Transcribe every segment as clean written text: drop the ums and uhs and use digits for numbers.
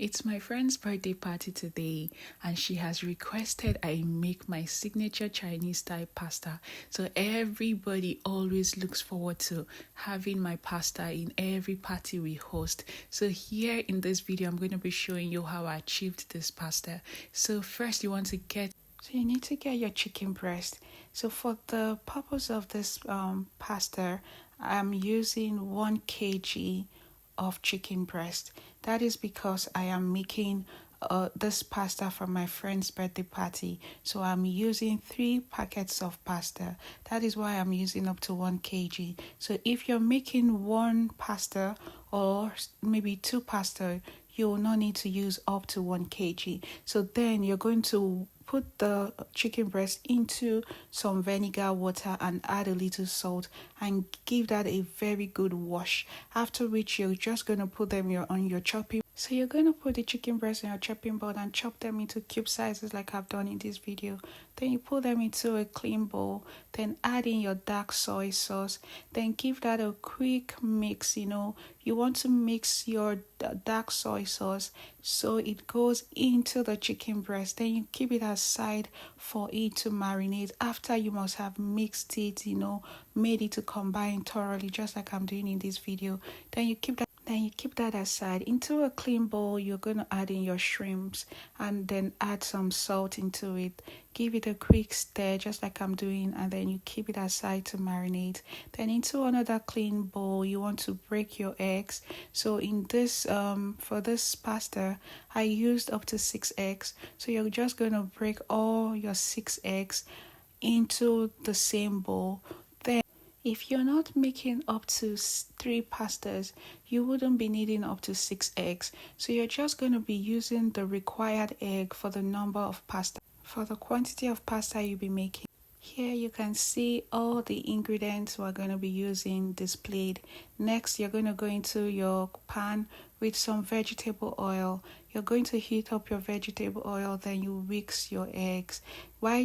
It's my friend's birthday party today, and she has requested I make my signature Chinese style pasta. So everybody always looks forward to having my pasta in every party we host. So here in this video, I'm going to be showing you how I achieved this pasta. So first you need to get your chicken breast. So for the purpose of this pasta, I'm using 1 kg of chicken breast. That is because I am making this pasta for my friend's birthday party. So I'm using 3 packets of pasta. That is why I'm using up to 1 kg. So if you're making 1 pasta or maybe 2 pasta, you will not need to use up to 1 kg. So then you're going to put the chicken breast into some vinegar water and add a little salt and give that a very good wash. After which you're just going to put them on your chopping. So you're going to put the chicken breast in your chopping board and chop them into cube sizes like I've done in this video. Then you put them into a clean bowl. Then add in your dark soy sauce. Then give that a quick mix. You want to mix your dark soy sauce so it goes into the chicken breast. Then you keep it aside for it to marinate. After you must have mixed it, made it to combine thoroughly, just like I'm doing in this video. Then you keep that aside. Into a clean bowl, you're going to add in your shrimps and then add some salt into it. Give it a quick stir, just like I'm doing, and then you keep it aside to marinate. Then into another clean bowl, you want to break your eggs. So in this, for this pasta, I used up to 6 eggs. So you're just going to break all your 6 eggs into the same bowl. If you're not making up to 3 pastas, you wouldn't be needing up to 6 eggs. So you're just going to be using the required egg for the number of pasta, for the quantity of pasta you'll be making. Here you can see all the ingredients we're going to be using displayed. Next, you're going to go into your pan with some vegetable oil. You're going to heat up your vegetable oil, then you whisk your eggs. While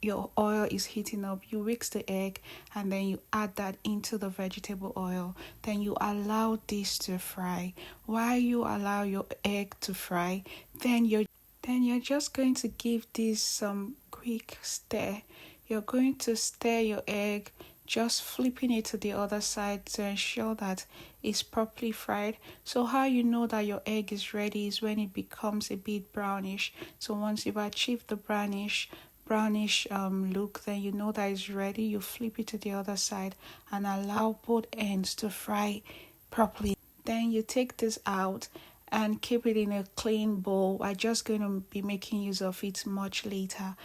your oil is heating up, you whisk the egg and then you add that into the vegetable oil. Then you allow this to fry. While you allow your egg to fry, then you're just going to give this some quick stir. You're going to stir your egg, just flipping it to the other side to ensure that it's properly fried. So how you know that your egg is ready is when it becomes a bit brownish. So once you've achieved the brownish look, then you know that it's ready. You flip it to the other side and allow both ends to fry properly. Then you take this out and keep it in a clean bowl. I'm just going to be making use of it much later.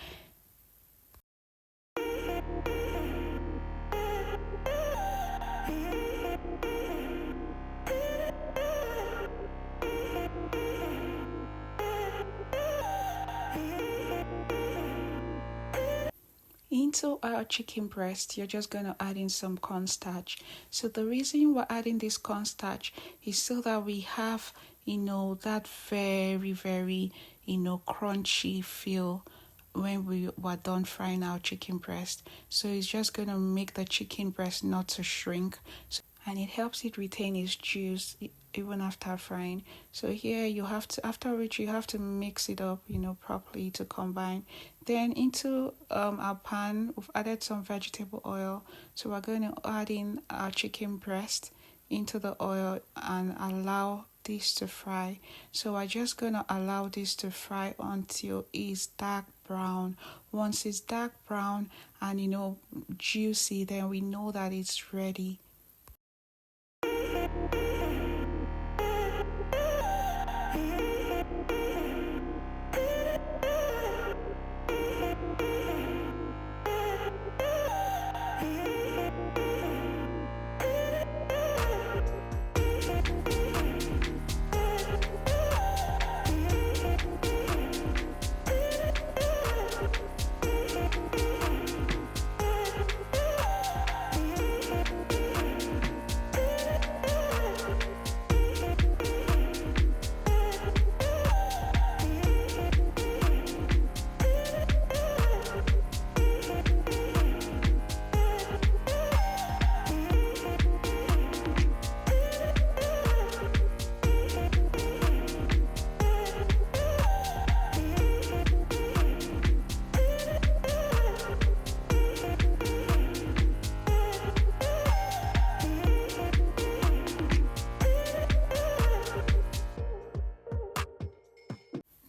Into our chicken breast, you're just going to add in some cornstarch. So the reason we're adding this cornstarch is so that we have, that very, very, crunchy feel when we were done frying our chicken breast. So it's just going to make the chicken breast not to shrink. And it helps it retain its juice even after frying. So here you have to, after which you have to mix it up, properly to combine. Then into our pan, we've added some vegetable oil. So we're going to add in our chicken breast into the oil and allow this to fry. So we're just going to allow this to fry until it's dark brown. Once it's dark brown and juicy, then we know that it's ready.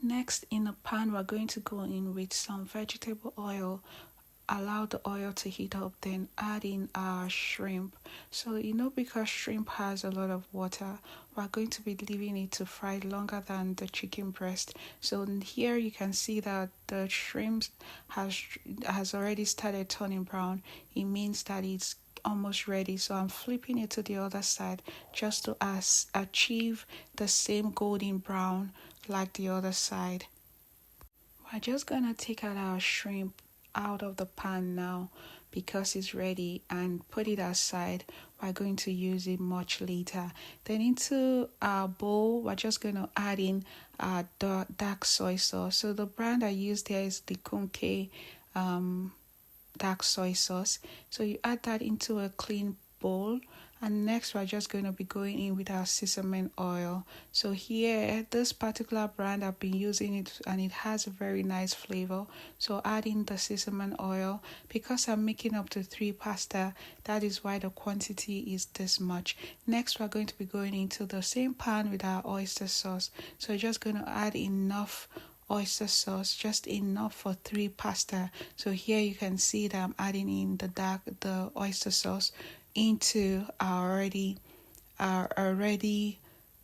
Next, in a pan, we're going to go in with some vegetable oil. Allow the oil to heat up, then add in our shrimp. So because shrimp has a lot of water, we're going to be leaving it to fry longer than the chicken breast. So here you can see that the shrimp has already started turning brown. It means that it's almost ready. So I'm flipping it to the other side just to achieve the same golden brown like the other side. We're just gonna take out our shrimp out of the pan now because it's ready and put it aside. We're going to use it much later. Then into our bowl, we're just going to add in our dark soy sauce. So the brand I used here is the Kunke dark soy sauce. So you add that into a clean bowl, and next we're just going to be going in with our sesame oil. So here, this particular brand, I've been using it and it has a very nice flavor. So add in the sesame oil. Because I'm making up to 3 pasta, that is why the quantity is this much. Next we're going to be going into the same pan with our oyster sauce. So just going to add enough oyster sauce, just enough for 3 pasta. So here you can see that I'm adding in the oyster sauce into our already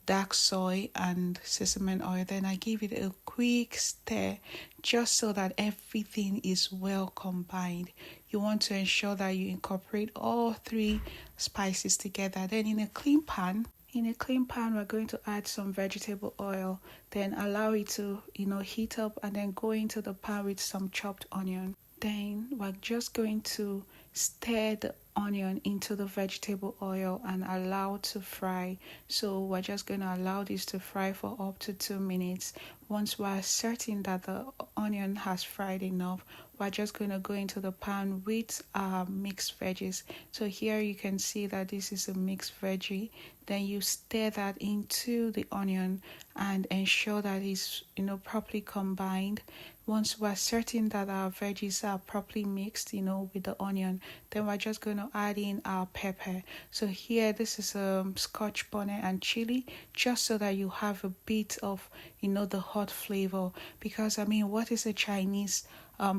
dark soy and sesame oil. Then I give it a quick stir just so that everything is well combined. You want to ensure that you incorporate all 3 spices together. Then in a clean pan, we're going to add some vegetable oil, then allow it to heat up, and then go into the pan with some chopped onion. Then we're just going to stir the onion into the vegetable oil and allow to fry. So we're just going to allow this to fry for up to 2 minutes. Once we're certain that the onion has fried enough, we're just going to go into the pan with our mixed veggies. So here you can see that this is a mixed veggie. Then you stir that into the onion and ensure that it's properly combined. Once we're certain that our veggies are properly mixed, with the onion, then we're just going to add in our pepper. So here, this is Scotch bonnet and chili, just so that you have a bit of, the hot flavor. Because what is a Chinese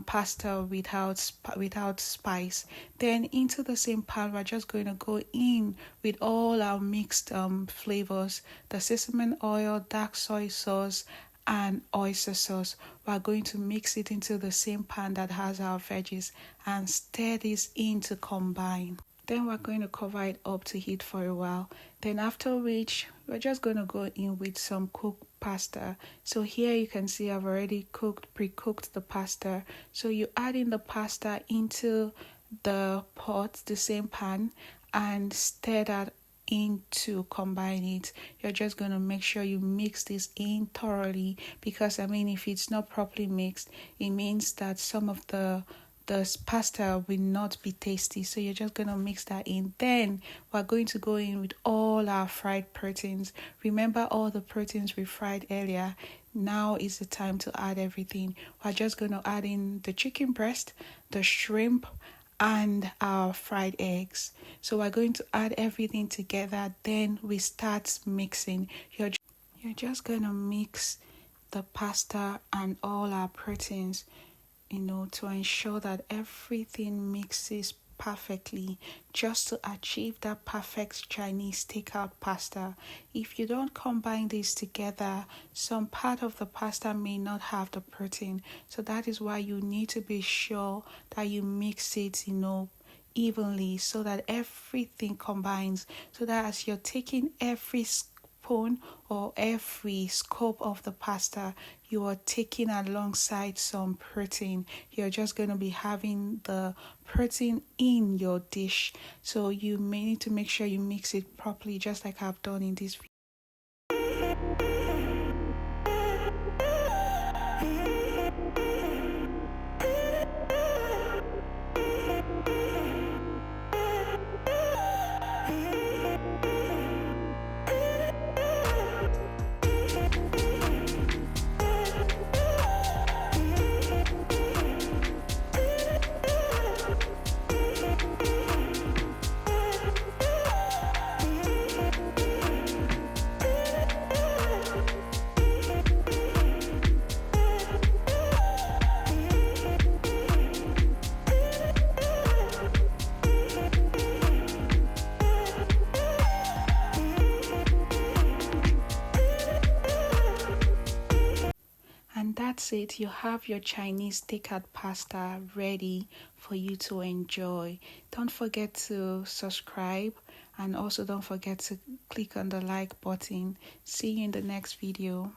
pasta without spice? Then into the same pan, we're just going to go in with all our mixed flavors: the sesame oil, dark soy sauce, and oyster sauce. We're going to mix it into the same pan that has our veggies and stir this in to combine. Then we're going to cover it up to heat for a while. Then after which, we're just going to go in with some cooked pasta. So here you can see I've already pre-cooked the pasta. So you add in the pasta into the pot, the same pan, and stir that in to combine it. You're just going to make sure you mix this in thoroughly, because if it's not properly mixed, it means that some of the pasta will not be tasty. So you're just going to mix that in. Then we're going to go in with all our fried proteins. Remember all the proteins we fried earlier. Now is the time to add everything. We're just going to add in the chicken breast, the shrimp, and our fried eggs. So we're going to add everything together. Then we start mixing. You're just going to mix the pasta and all our proteins, to ensure that everything mixes perfectly, just to achieve that perfect Chinese takeout pasta. If you don't combine these together, some part of the pasta may not have the protein. So that is why you need to be sure that you mix it, evenly, so that everything combines, so that as you're taking every spoon or every scoop of the pasta, you are taking alongside some protein. You're just going to be having the protein in your dish. So you may need to make sure you mix it properly, just like I've done in this video. that's it. You have your Chinese takeout pasta ready for you to enjoy. Don't forget to subscribe, and also don't forget to click on the like button. See you in the next video.